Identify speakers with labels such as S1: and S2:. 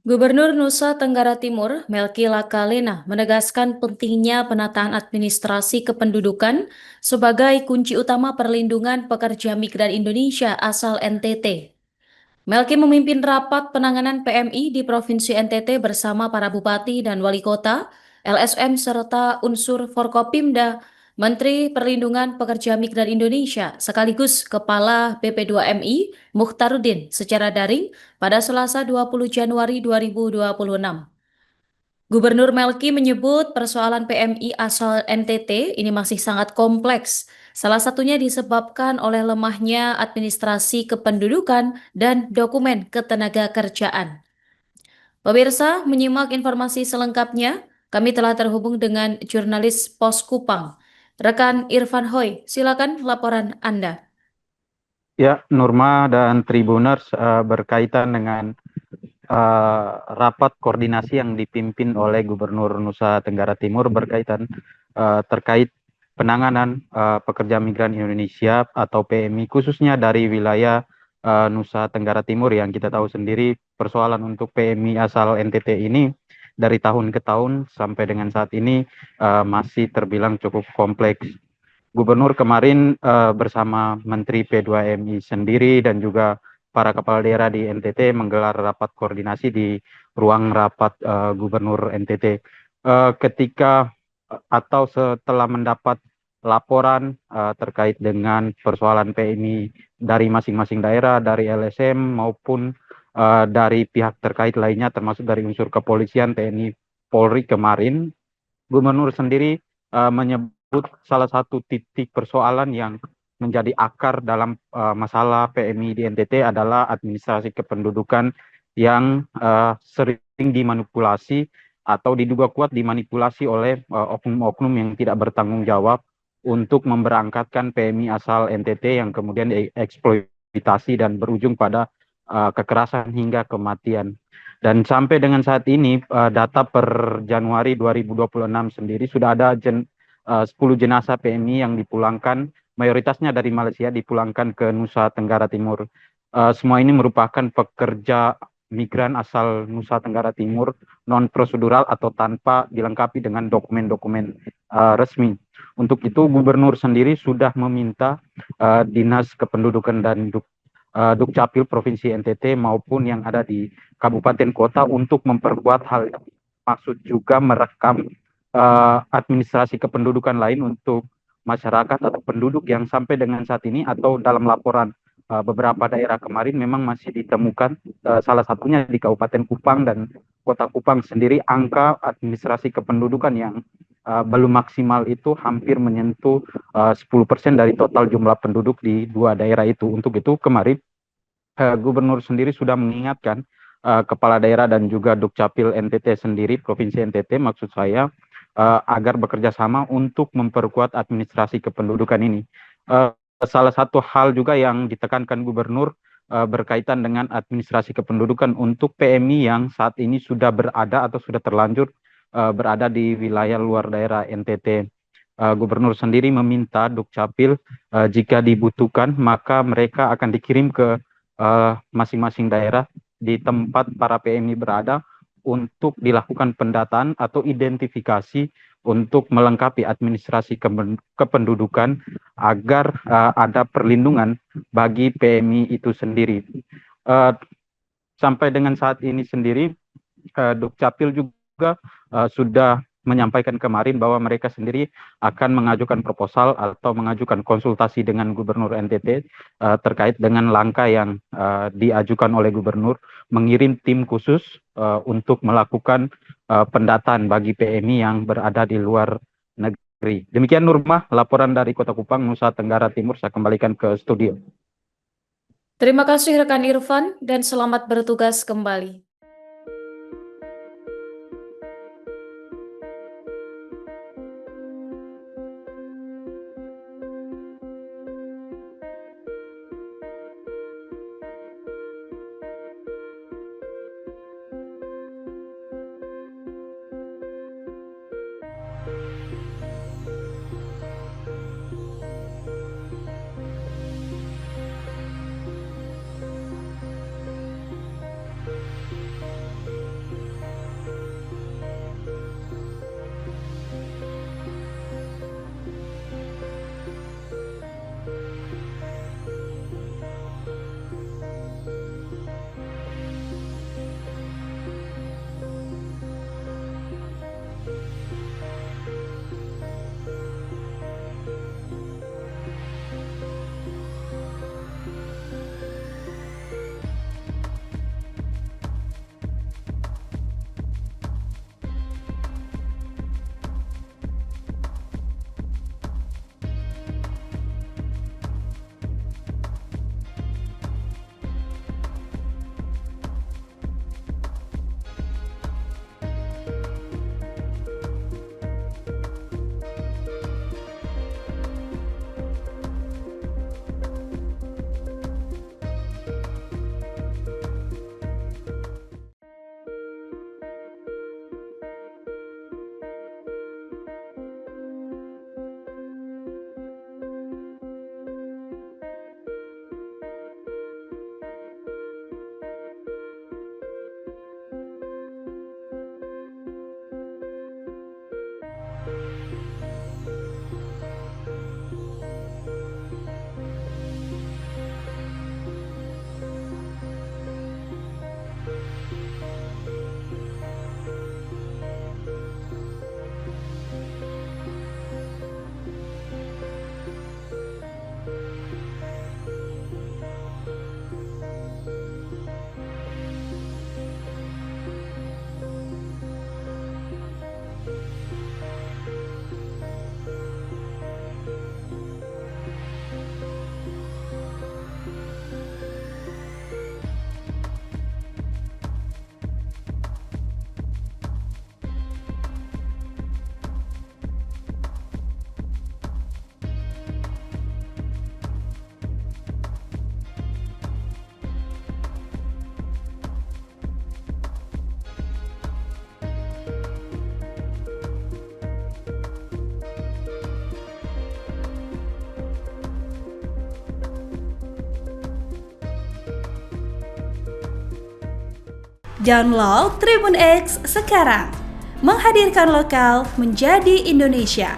S1: Gubernur Nusa Tenggara Timur, Melki Lakalena, menegaskan pentingnya penataan administrasi kependudukan sebagai kunci utama perlindungan pekerja migran Indonesia asal NTT. Melki memimpin rapat penanganan PMI di Provinsi NTT bersama para bupati dan wali kota, LSM serta unsur Forkopimda, Menteri Perlindungan Pekerja Migran Indonesia, sekaligus Kepala BP2MI, Mukhtaruddin, secara daring pada Selasa 20 Januari 2026. Gubernur Melki menyebut persoalan PMI asal NTT ini masih sangat kompleks. Salah satunya disebabkan oleh lemahnya administrasi kependudukan dan dokumen ketenagakerjaan. Pemirsa, menyimak informasi selengkapnya, kami telah terhubung dengan jurnalis Pos Kupang. Rekan Irfan Hoy, silakan laporan Anda.
S2: Ya, Nurma dan Tribuners berkaitan dengan rapat koordinasi yang dipimpin oleh Gubernur Nusa Tenggara Timur terkait penanganan pekerja migran Indonesia atau PMI khususnya dari wilayah Nusa Tenggara Timur yang kita tahu sendiri persoalan untuk PMI asal NTT ini dari tahun ke tahun sampai dengan saat ini masih terbilang cukup kompleks. Gubernur kemarin bersama Menteri P2MI sendiri dan juga para kepala daerah di NTT menggelar rapat koordinasi di ruang rapat Gubernur NTT. Ketika atau setelah mendapat laporan terkait dengan persoalan PMI dari masing-masing daerah, dari LSM maupun dari pihak terkait lainnya, termasuk dari unsur kepolisian, TNI, Polri kemarin, Gubernur sendiri menyebut salah satu titik persoalan yang menjadi akar dalam masalah PMI di NTT adalah administrasi kependudukan yang sering dimanipulasi atau diduga kuat dimanipulasi oleh oknum-oknum yang tidak bertanggung jawab untuk memberangkatkan PMI asal NTT yang kemudian dieksploitasi dan berujung pada kekerasan hingga kematian. Dan sampai dengan saat ini data per Januari 2026 sendiri sudah ada 10 jenazah PMI yang dipulangkan, mayoritasnya dari Malaysia dipulangkan ke Nusa Tenggara Timur. Semua ini merupakan pekerja migran asal Nusa Tenggara Timur non prosedural atau tanpa dilengkapi dengan dokumen-dokumen resmi. Untuk itu Gubernur sendiri sudah meminta Dinas Kependudukan dan Dukcapil Provinsi NTT maupun yang ada di kabupaten kota untuk memperkuat hal ini. Maksud juga merekam administrasi kependudukan lain untuk masyarakat atau penduduk yang sampai dengan saat ini atau dalam laporan beberapa daerah kemarin memang masih ditemukan salah satunya di Kabupaten Kupang dan Kota Kupang sendiri angka administrasi kependudukan yang belum maksimal itu hampir menyentuh 10% dari total jumlah penduduk di dua daerah itu. Untuk itu kemarin Gubernur sendiri sudah mengingatkan kepala daerah dan juga Dukcapil NTT sendiri, Provinsi NTT maksud saya, agar bekerja sama untuk memperkuat administrasi kependudukan ini. Salah satu hal juga yang ditekankan Gubernur berkaitan dengan administrasi kependudukan untuk PMI yang saat ini sudah berada atau sudah terlanjur berada di wilayah luar daerah NTT. Gubernur sendiri meminta Dukcapil jika dibutuhkan maka mereka akan dikirim ke masing-masing daerah di tempat para PMI berada untuk dilakukan pendataan atau identifikasi untuk melengkapi administrasi kependudukan agar ada perlindungan bagi PMI itu sendiri. Sampai dengan saat ini sendiri Dukcapil juga sudah menyampaikan kemarin bahwa mereka sendiri akan mengajukan proposal atau mengajukan konsultasi dengan Gubernur NTT terkait dengan langkah yang diajukan oleh Gubernur mengirim tim khusus untuk melakukan pendataan bagi PMI yang berada di luar negeri. Demikian Nurmah, laporan dari Kota Kupang, Nusa Tenggara Timur. Saya kembalikan ke studio.
S1: Terima kasih rekan Irfan dan selamat bertugas kembali.
S3: Download Tribun X sekarang. Menghadirkan lokal menjadi Indonesia.